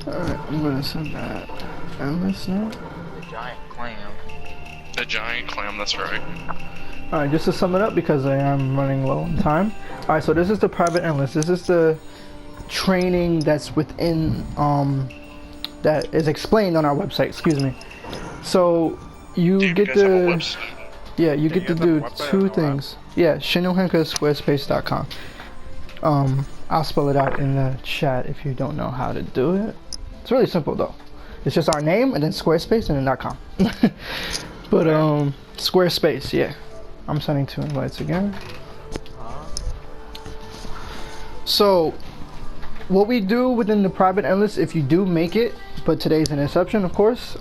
Alright, I'm gonna send that endless now. The giant clam. The giant clam, that's right. Alright, just to sum it up because I am running low on time. Alright, so this is the private endless. This is the training that's within that is explained on our website, excuse me. So you get to you get to do two things. Yeah, shinohenkasquarespace.com. I'll spell it out in the chat if you don't know how to do it. It's really simple though. It's just our name and then Squarespace and then .com. But Squarespace, yeah. I'm sending 2 invites again. So what we do within the private endless, if you do make it, but today's an exception of course,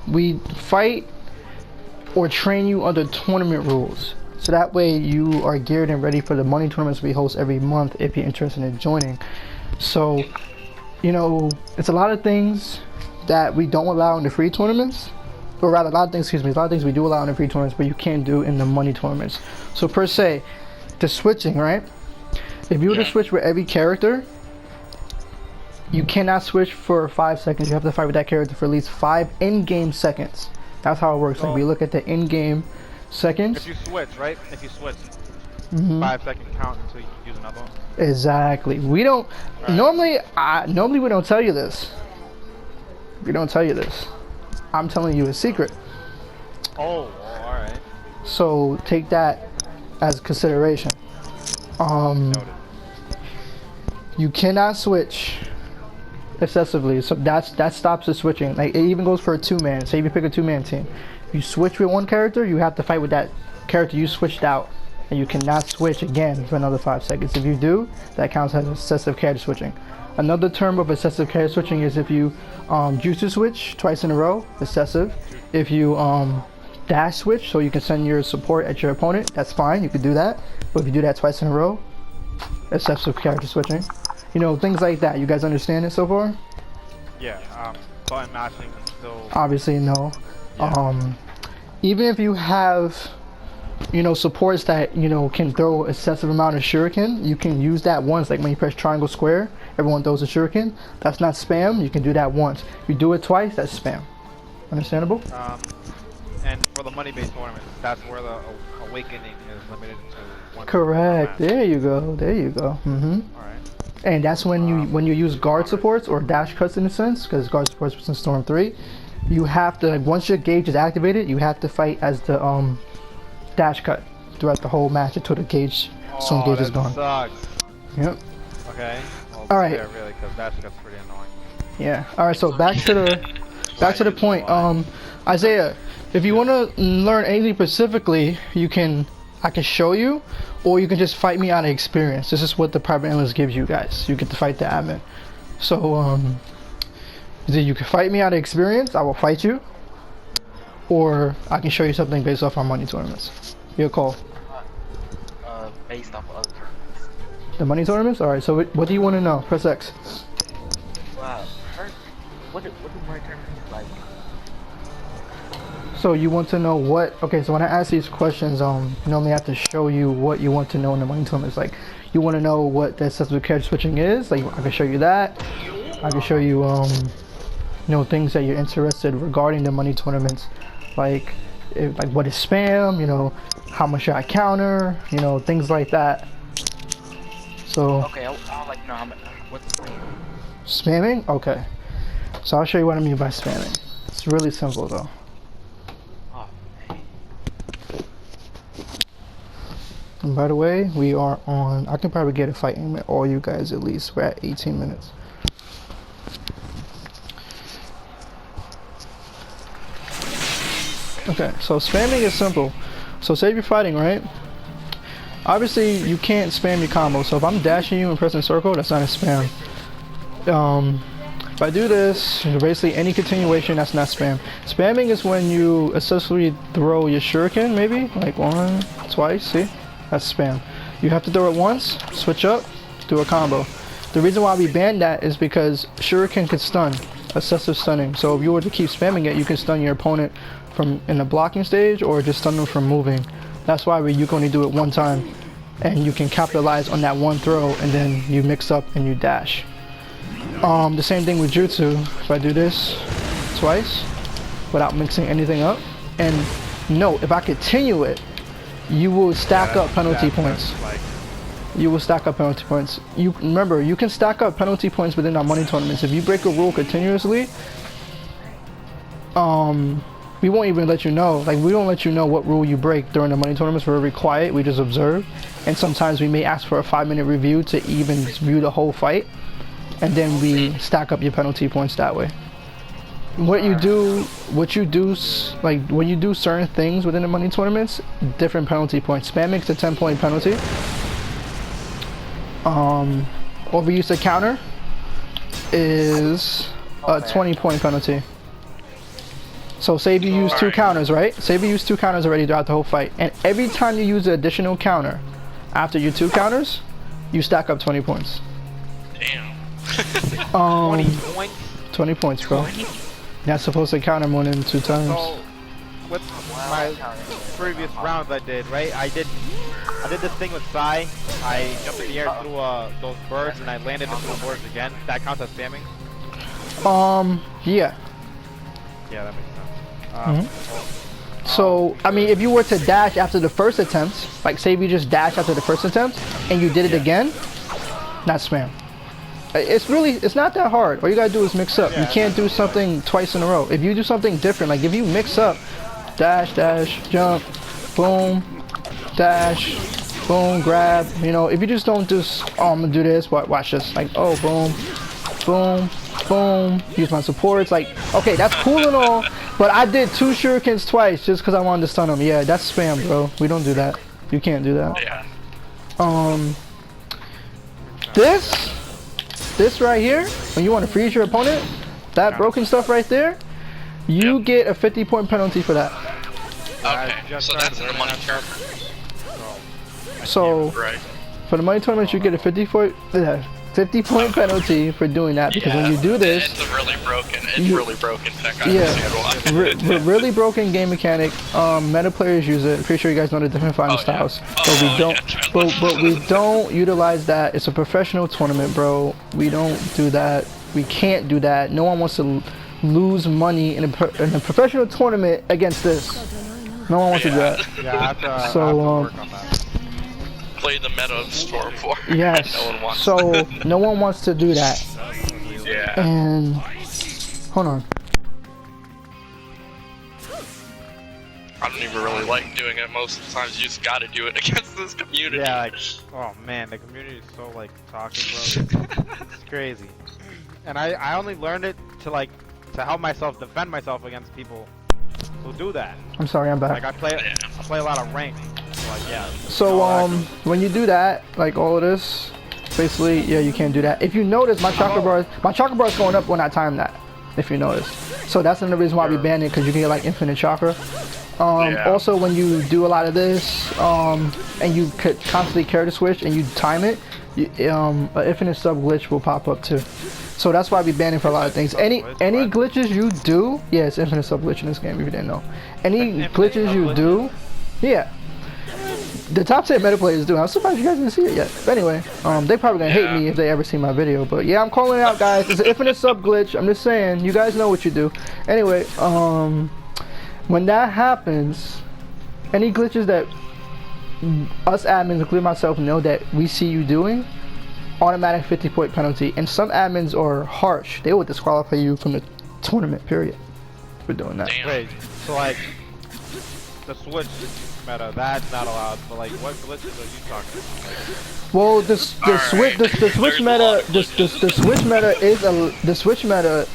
we fight or train you under tournament rules. So that way you are geared and ready for the money tournaments we host every month if you're interested in joining. So, you know, it's a lot of things that we don't allow in the free tournaments. Or rather, a lot of things we do allow in the free tournaments, but you can't do in the money tournaments. So per se, the switching, right? If you were to switch with every character, you cannot switch for 5 seconds. You have to fight with that character for at least 5 in-game seconds. That's how it works. Like we look at the in-game seconds. If you switch, right? If you switch, 5 second count until you use another one. Exactly. We don't normally we don't tell you this. We don't tell you this. I'm telling you a secret. Oh, alright. So take that as consideration. Noted. You cannot switch excessively, so that stops the switching. Like it even goes for a 2-man. Say if you pick a 2-man team, if you switch with one character, you have to fight with that character you switched out, and you cannot switch again for another 5 seconds. If you do, that counts as excessive character switching. Another term of excessive character switching is if you jutsu switch twice in a row, excessive. If you dash switch, so you can send your support at your opponent, that's fine, you could do that. But if you do that twice in a row, excessive character switching. You know, things like that. You guys understand it so far? Yeah, button mashing still. Obviously, no. Yeah. Even if you have, you know, supports that, you know, can throw excessive amount of shuriken, you can use that once. Like when you press triangle square, everyone throws a shuriken. That's not spam. You can do that once. If you do it twice, that's spam. Understandable? And for the money-based tournaments, that's where the awakening is limited to one. Correct. There you go. There you go. Alright. And that's when you use guard supports or dash cuts in a sense, because guard supports was in Storm 3. You have to, once your gauge is activated, you have to fight as the dash cut throughout the whole match until the gauge, Storm gauge is gone. Sucks. Yep. Okay. Well, All right. yeah, really, because dash cut's pretty annoying. Yeah. All right. So back to the point. Isaiah, if you want to learn anything specifically, I can show you, or you can just fight me out of experience. This is what the private endless gives you guys. You get to fight the admin. So either you can fight me out of experience, I will fight you, or I can show you something based off our money tournaments. Your call. Based off of other tournaments. The money tournaments? Alright, so what do you want to know? Press X. Wow. What do my tournaments like? So you want to know what, okay, so when I ask these questions, normally I have to show you what you want to know in the money tournaments. Like, you want to know what the excessive character switching is, like I can show you that. I can show you, you know, things that you're interested regarding the money tournaments. Like what is spam, you know, how much should I counter, you know, things like that. So. Okay, I'll like know what's spam. Spamming? Okay. So I'll show you what I mean by spamming. It's really simple though. And by the way, we are on, I can probably get a fight in with all you guys at least. We're at 18 minutes. Okay, so spamming is simple. So say you're fighting, right? Obviously, you can't spam your combo. So if I'm dashing you and pressing circle, that's not a spam. If I do this, basically any continuation, that's not spam. Spamming is when you essentially throw your shuriken, maybe, like 1, twice, see? That's spam. You have to throw it once, switch up, do a combo. The reason why we banned that is because shuriken can stun, excessive stunning. So if you were to keep spamming it, you can stun your opponent from in the blocking stage or just stun them from moving. That's why you can only do it one time, and you can capitalize on that one throw, and then you mix up and you dash. The same thing with jutsu. If I do this twice without mixing anything up, and no, if I continue it, you will stack up penalty points. You will stack up penalty points. You remember, you can stack up penalty points within our money tournaments. If you break a rule continuously, we won't even let you know. Like, we don't let you know what rule you break during the money tournaments. We're very quiet. We just observe, and sometimes we may ask for a 5-minute review to even view the whole fight, and then we stack up your penalty points that way. What you do, like when you do certain things within the money tournaments, different penalty points. Spam makes a 10-point penalty. Overuse the counter is a 20-point penalty. So say if you use 2 counters, right? Say if you use 2 counters already throughout the whole fight, and every time you use an additional counter after your 2 counters, you stack up 20 points. Damn. 20 points? 20 points, bro. You're not supposed to counter more than 2 times. So, with my previous rounds I did, right? I did this thing with Sai. I jumped in the air through those birds and I landed into the birds again. That counts as spamming? Yeah. Yeah, that makes sense. So, I mean, if you were to dash after the first attempt, like say if you just dash after the first attempt and you did it again, that's spam. It's not that hard. All you gotta do is mix up. You can't do something twice in a row. If you do something different, like if you mix up, dash, dash, jump, boom, dash, boom, grab, you know, if you just don't just, oh, I'm gonna do this, watch this, like, oh, boom, boom, boom, use my supports, like, okay, that's cool and all, but I did 2 shurikens twice just because I wanted to stun them. Yeah, that's spam, bro. We don't do that. You can't do that. Yeah. This right here, when you want to freeze your opponent, that broken stuff right there, you get a 50-point penalty for that. Okay, so that's in the money chart. So, Right. for the money tournament, you get a 50-point penalty for doing that, because when you do this, It's really broken tech. I yeah, understand why. really broken game mechanic. Meta players use it. I'm pretty sure you guys know the different fighting styles, but we don't. But we don't utilize that. It's a professional tournament, bro. We don't do that. We can't do that. No one wants to lose money in a professional tournament against this. No one wants to do that. Yeah, I have to work on that. Play the meta of Storm 4. Yes. No one wants So no one wants to do that. Yeah. And hold on. I don't even really like doing it. Most of the times you just gotta do it against this community. Yeah, like, oh man, the community is so like toxic, bro. It's crazy. And I only learned it to help myself defend myself against people who do that. I'm sorry, I'm back. Like I play a lot of ranked. So, like, yeah. So when you do that, like all of this, basically, yeah, you can't do that. If you notice, my chakra bar is going up when I time that. If you notice, so that's another reason why we banned it, because you can get like infinite chakra. Also, when you do a lot of this, and you could constantly carry the switch and you time it, an infinite sub glitch will pop up too. So that's why we ban it for a lot of things. Any glitches you do, yeah, it's infinite sub glitch in this game. If you didn't know, any glitches you do, yeah. The top 10 meta players do. I'm surprised you guys didn't see it yet. But anyway, they probably gonna hate me if they ever see my video. But yeah, I'm calling it out, guys. It's an infinite sub glitch. I'm just saying, you guys know what you do. Anyway, when that happens, any glitches that us admins, including myself, know that we see you doing, automatic 50-point penalty. And some admins are harsh. They will disqualify you from the tournament, period, for doing that. Damn. Wait, so like the switch meta, that's not allowed. But like, what glitches are you talking about? Like, well, the switch meta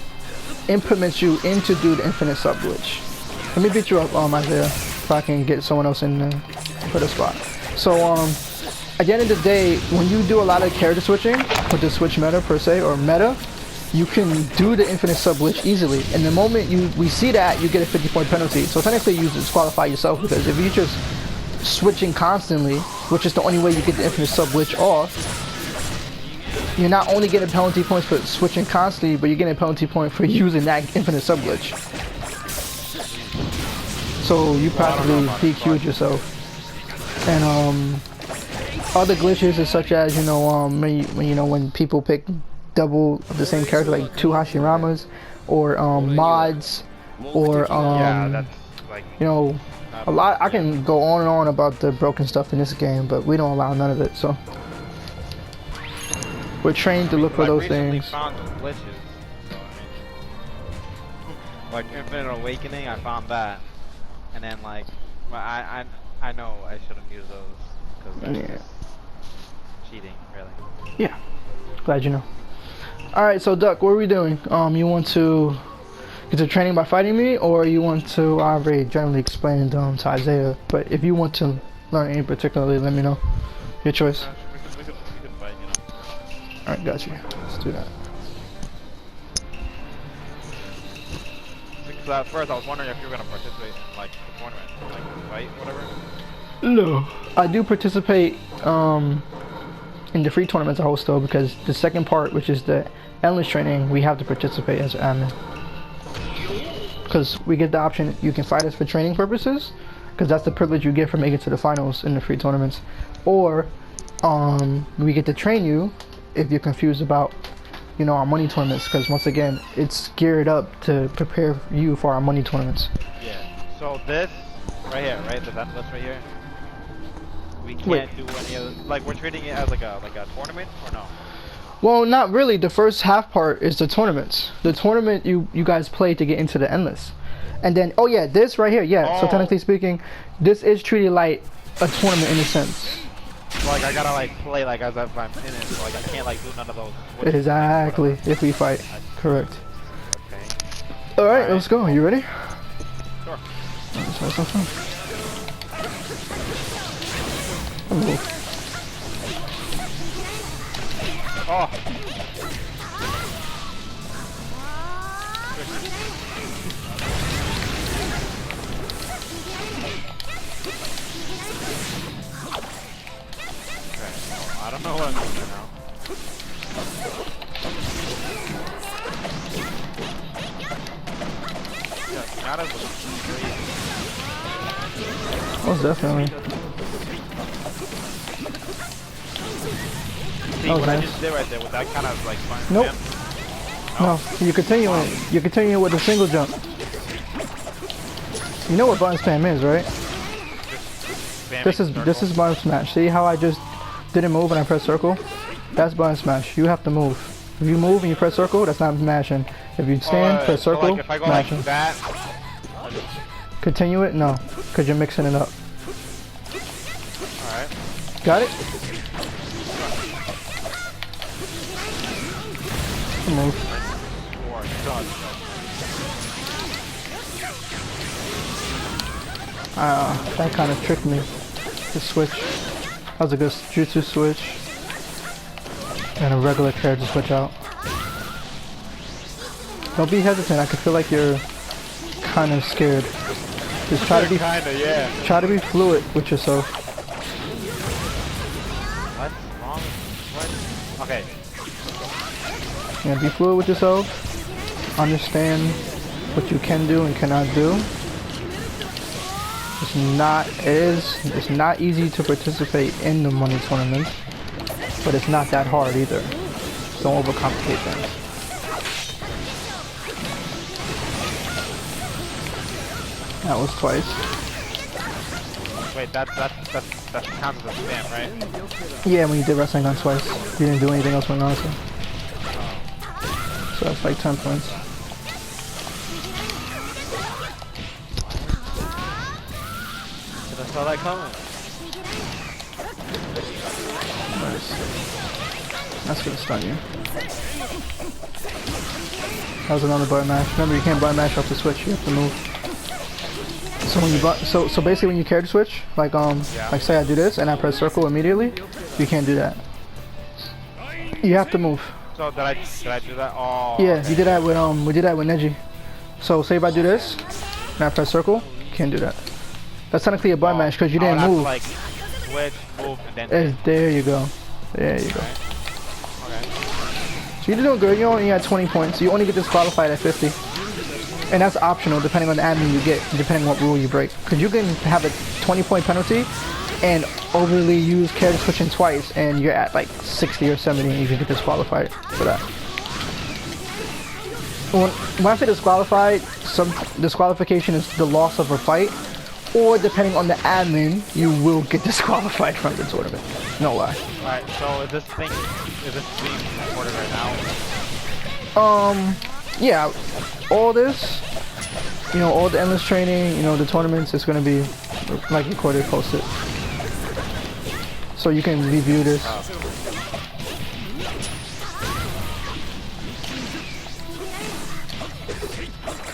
implements you into do the infinite sub glitch. Let me beat you up, Isaiah, if I can get someone else in there for the spot. So at the end of the day, when you do a lot of character switching with the switch meta per se, or meta, you can do the infinite sub glitch easily. And the moment we see that, you get a 50-point penalty. So technically you disqualify yourself, because if you're just switching constantly, which is the only way you get the infinite sub glitch off, you're not only getting penalty points for switching constantly, but you're getting a penalty point for using that infinite sub glitch. So you practically DQ'd yourself. And other glitches is such as, when people pick double the same character, like 2 Hashiramas, or mods, or Yeah, that's like you know, a lot. I can go on and on about the broken stuff in this game, but we don't allow none of it. So we're trained to look for those things. Found glitches. So, like Infinite Awakening, I found that, and then like, I know I shouldn't use those because Yeah. cheating, really. Yeah. Glad you know. All right, so Duck, what are we doing? You want to get to training by fighting me, or you want to? I already generally explained to Isaiah, but if you want to learn any particularly, let me know. Your choice. We could fight, you know. All right, got you. Let's do that. Because at first I was wondering if you were gonna participate in like the tournament, like the fight, whatever. No, I do participate in the free tournaments I host though, because the second part, which is the endless training, we have to participate as an admin. Because we get the option, you can fight us for training purposes, because that's the privilege you get for making it to the finals in the free tournaments, or we get to train you if you're confused about, you know, our money tournaments, because once again, it's geared up to prepare you for our money tournaments. Yeah. So this right here, right? The endless right here. We can't do any other. Like we're treating it as like a tournament or no? Well, not really. The first half part is the tournaments. The tournament you guys play to get into the endless, and then oh yeah, this right here, yeah. So technically speaking, this is treated like a tournament in a sense. Like I gotta like play like as if I'm in it, so like I can't like do none of those. Exactly. If we fight, correct. Okay. All right, let's go. You ready? Sure. Let's have some fun. Oh. Oh. I don't know what I'm doing now. Yeah, not as crazy. Most definitely. See That was what I nice. just did right there with that kind of like fun. Nope. No, you continue it. You continue with a single jump. You know what button spam is, right? This is button smash. See how I just didn't move and I press circle? That's button smash. You have to move. If you move and you press circle, that's not mashing. If you stand, press circle, so like if I go mashing. like that, Continue it? No, because you're mixing it up. alright. Got it? Move. That kind of tricked me. The switch. That was a good jutsu switch. And a regular character switch out. Don't be hesitant. I can feel like you're kind of scared. Just try to be Try to be fluid with yourself. What's wrong? What? Okay. Yeah, be fluid with yourself. Understand what you can do and cannot do. It's not easy to participate in the money tournaments, but it's not that hard either. Don't overcomplicate things. That was twice. Wait, that counts as a spam, right? Yeah, when you did wrestling on twice. You didn't do anything else with Naruto. So that's like 10 points. I saw that coming. Nice. That's gonna stun you. That was another button mash. Remember, you can't button mash off the switch. You have to move. So when you so basically when you character switch, like like say I do this and I press circle immediately, you can't do that. You have to move. So did I do that? Oh. Yeah, okay. you did that with we did that with Neji. So say if I do this and I press circle, you can't do that. That's technically a button mash because you didn't move. Have to, like, switch, move, and then. There you go. There you go. Okay. So you're doing good. You only had 20 points. You only get disqualified at 50. And that's optional depending on the admin you get, depending on what rule you break. Because you can have a 20-point penalty and overly use character switching twice and you're at like 60 or 70 and you can get disqualified for that. when I say disqualified, some disqualification is the loss of a fight, or depending on the admin, you will get disqualified from the tournament. No lie. Alright, so is this being recorded right now? Yeah, all this, you know, all the endless training, you know, the tournaments, it's gonna be like recorded, posted, so you can review this.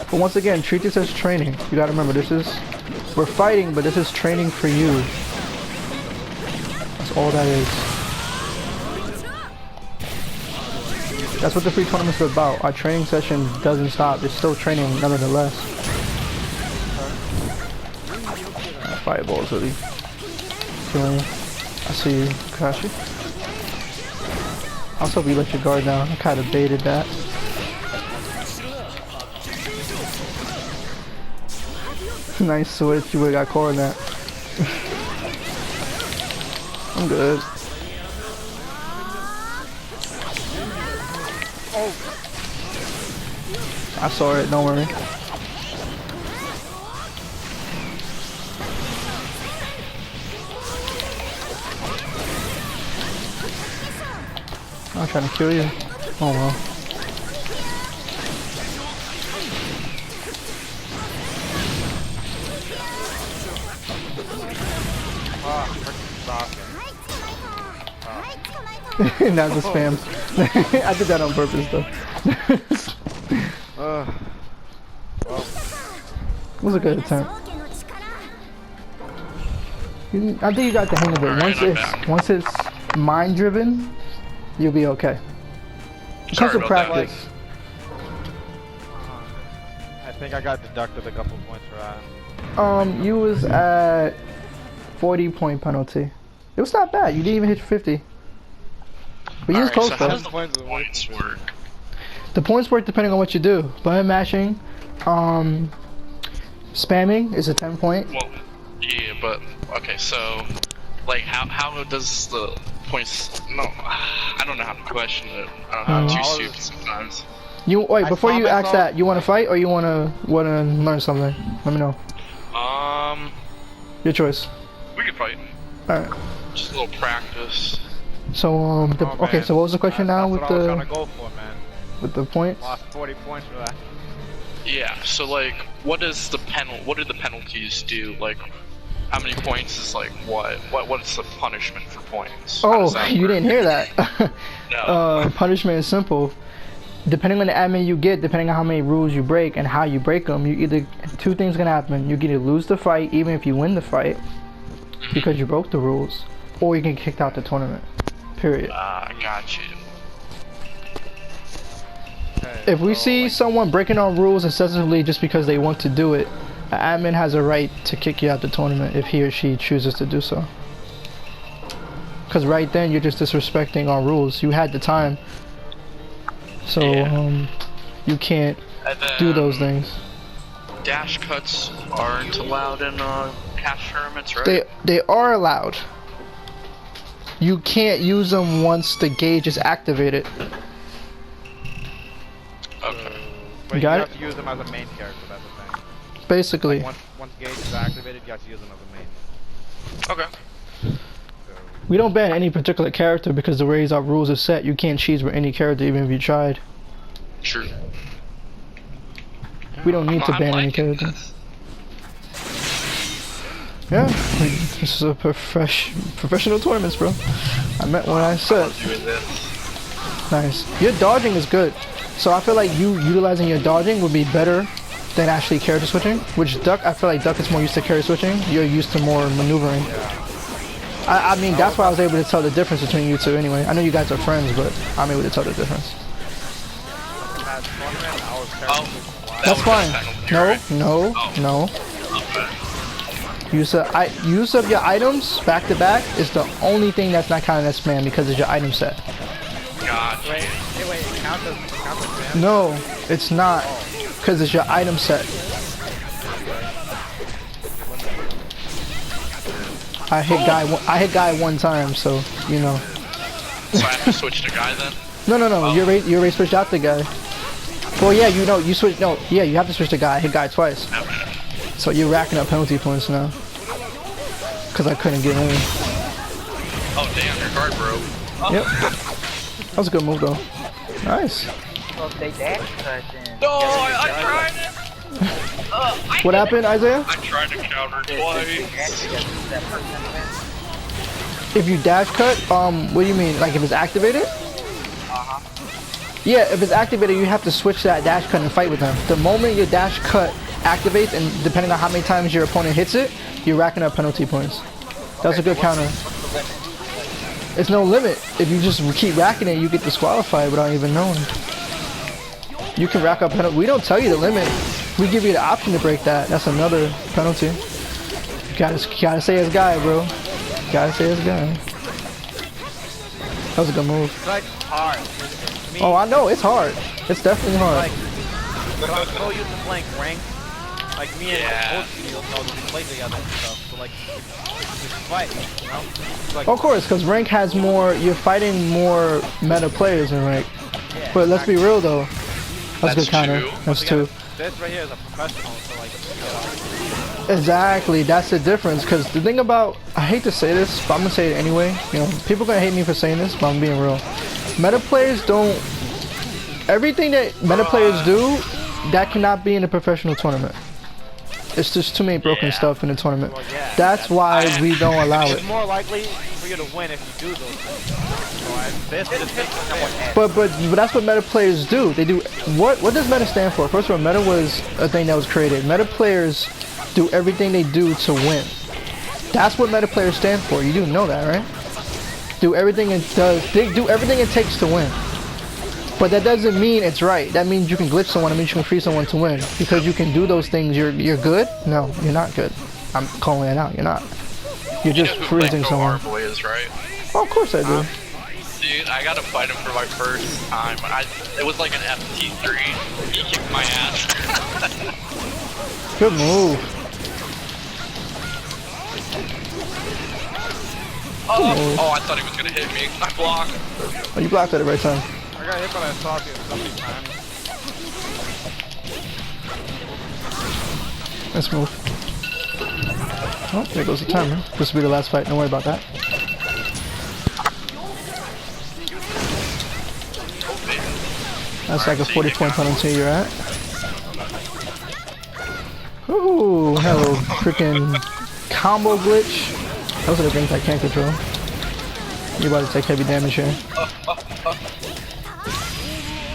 But once again, treat this as training. You gotta remember, we're fighting, but this is training for you. That's all that is. That's what the free tournaments are about. Our training session doesn't stop. It's still training nevertheless. Fireball's really killing you. I see you, Kashi. Also, we let your guard down. I kind of baited that. Nice switch. You would've got caught in that. I'm good. I saw it, don't worry. I'm trying to kill you. Oh well. That's a spam. I did that on purpose though. Well. It was a good attempt. I think you got the hang of it. Once it's mind driven, you'll be okay. Because of practice. I think I got deducted a couple points for that. You was at 40-point penalty. It was not bad. You didn't even hit 50. But you was close, so how does the points work? The points work depending on what you do. Button mashing, spamming is a 10-point. Well, yeah, but okay, so like how does the points? No, I don't know how to question it. I don't know. I'm too stupid sometimes. You wait before you ask that. You want to fight or you wanna learn something? Let me know. Your choice. We could fight. All right. Just a little practice. So okay. So what was the question now with what I was trying to go for, man. With the points? Lost 40 points for that. Yeah. So like, what do the penalties do? Like, how many points is like what? What's the punishment for points? Oh, you didn't hear that? No. Punishment is simple. Depending on the admin you get, depending on how many rules you break and how you break them, two things gonna happen. You can either lose the fight, even if you win the fight, because you broke the rules, or you can get kicked out the tournament. Period. I got you. Okay, If we see someone breaking our rules excessively just because they want to do it, an admin has a right to kick you out the tournament if he or she chooses to do so. Because right then you're just disrespecting our rules. You had the time, so you can't do those things. Dash cuts aren't allowed in cash tournaments, right? They are allowed. You can't use them once the gauge is activated. But Okay. You you got have it? to use them as a main character, that's the thing. Basically. Like once gauge is activated, you have to use them as a main. Okay. We don't ban any particular character because the ways our rules are set, you can't cheese with any character even if you tried. True. We don't need to I'm ban any liking character. this. Yeah, this is a professional tournaments, bro. I meant what I said. Doing this. Nice. Your dodging is good. So I feel like you utilizing your dodging would be better than actually character switching. Which Duck, I feel like Duck is more used to character switching. You're used to more maneuvering. I mean, that's why I was able to tell the difference between you two anyway. I know you guys are friends, but I'm able to tell the difference. That's fine. No. Use of your items back to back is the only thing that's not counted as spam because it's your item set. Gotcha. Wait, it counts as spam? No, it's not because it's your item set. I hit guy one time, so you know. So I have to switch to guy then? No. You already switched out the guy. Well, yeah, you know, you switch. No, yeah, you have to switch to guy. Hit guy twice. Okay. So you're racking up penalty points now. Cause I couldn't get in. Oh damn, your guard broke. Yep. That was a good move though. Nice. Well, if they dash cut, then... No, I tried it! What happened, Isaiah? I tried to counter twice. If you dash cut, what do you mean? Like if it's activated? Yeah, if it's activated, you have to switch that dash cut and fight with them. The moment your dash cut activates, and depending on how many times your opponent hits it, you're racking up penalty points. That's a good counter. It's no limit. If you just keep racking it, you get disqualified without even knowing. You can rack up penalty. We don't tell you the limit. We give you the option to break that. That's another penalty. You gotta say his guy, bro. Gotta say his guy. That was a good move. It's like hard. Oh, I know, it's hard. It's definitely hard. Like, I'm so used to playing rank. Like me and my coach, you know, we play together and stuff. So like, just fight, you know? It's like, Of course, because rank has more, you're fighting more meta players in rank. yeah, But let's be real though. That's a good counter. two. That's two. This right here is a professional, so like, Exactly, that's the difference. Because the thing about, I hate to say this, but I'm gonna say it anyway. You know, people gonna hate me for saying this, but I'm being real. Meta players don't. Everything that meta players do, that cannot be in a professional tournament. It's just too many broken stuff in the tournament. well, yeah, That's why we don't allow it's it. more likely for you to win if you do those things. So this just makes it But that's what meta players do. They do what does meta stand for? First of all, meta was a thing that was created. Meta players do everything they do to win. That's what meta players stand for. You do know that, right? Do everything they do everything it takes to win. But that doesn't mean it's right. That means you can glitch someone. It means you can free someone to win. Because you can do those things, you're good? No, you're not good. I'm calling it out. You're not. You're just freezing someone. Boy is right. Oh, of course I do. Dude, I gotta fight him for my first time. It was like an FT3. He kicked my ass. Good move. Oh, I thought he was gonna hit me. I blocked. Oh, you blocked at the right time. I got hit by that scorpion so many times. Let's move. Oh, there goes the timer. This will be the last fight. Don't worry about that. That's like a 40-point penalty you're at. Ooh, hello, freaking combo glitch. Those are the things I can't control. You're about to take heavy damage here.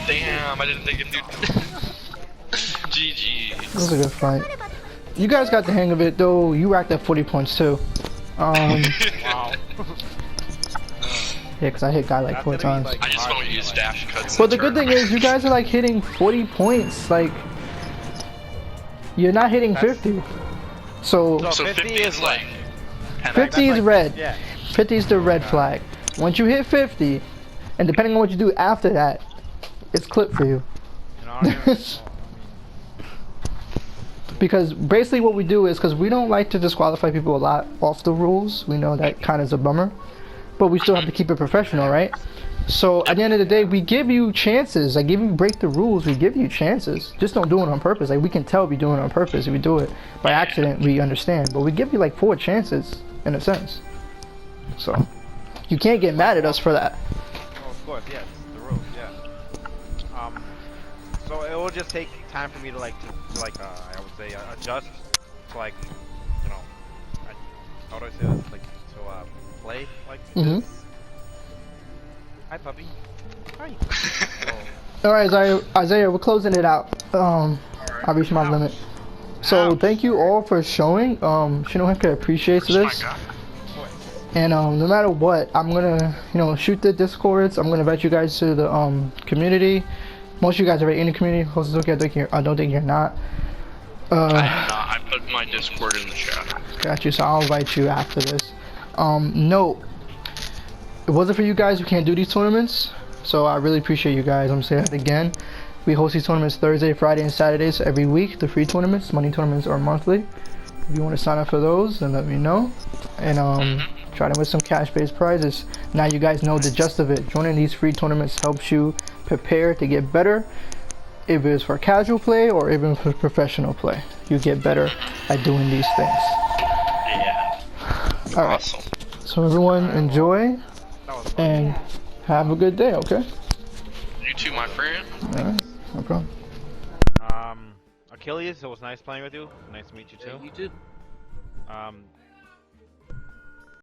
Damn, I didn't think it did. GG. That was a good fight. You guys got the hang of it though. You racked up 40 points too. Wow. Yeah, because I hit guy like 4 times. I just won't use dash cuts. But the good thing is you guys are like hitting 40 points. Like, you're not hitting 50. So So 50 is like... 50 is red. Yeah. 50 is the red flag. Once you hit 50, and depending on what you do after that, it's clipped for you. You know, I mean, Because basically what we do is, because we don't like to disqualify people a lot off the rules. We know that kind of is a bummer. But we still have to keep it professional, right? So at the end of the day, we give you chances. Like, if you break the rules, we give you chances. Just don't do it on purpose. Like, we can tell if you're doing it on purpose. If you do it by accident, we understand. But we give you like 4 chances, in a sense. So, you can't get mad at us for that. oh, of course, yes, the rules, yeah. So it will just take time for me to like, I would say, adjust to like, you know, how do I say this? Like, to play like this. Hi, puppy. Hi. Alright, Isaiah, we're closing it out. I reached my limit. So thank you all for showing. Shinohaka appreciates this. And no matter what, I'm gonna, shoot the discords. I'm gonna invite you guys to the community. Most of you guys are already in the community. I don't think you're not. I am not. I put my Discord in the chat. Got you. So I'll invite you after this. Note, it wasn't for you guys, we can't do these tournaments. So I really appreciate you guys. I'm saying that again. We host these tournaments Thursday, Friday, and Saturdays every week. The free tournaments, money tournaments, are monthly. If you want to sign up for those, then let me know. And try to win some cash-based prizes. Now you guys know the gist of it. Joining these free tournaments helps you prepare to get better if it's for casual play or even for professional play. You get better at doing these things. Yeah. All right. Awesome. So everyone enjoy That was fun. and have a good day. Okay. You too, my friend. All right. No problem. Achilles, it was nice playing with you. Nice to meet you too. You too.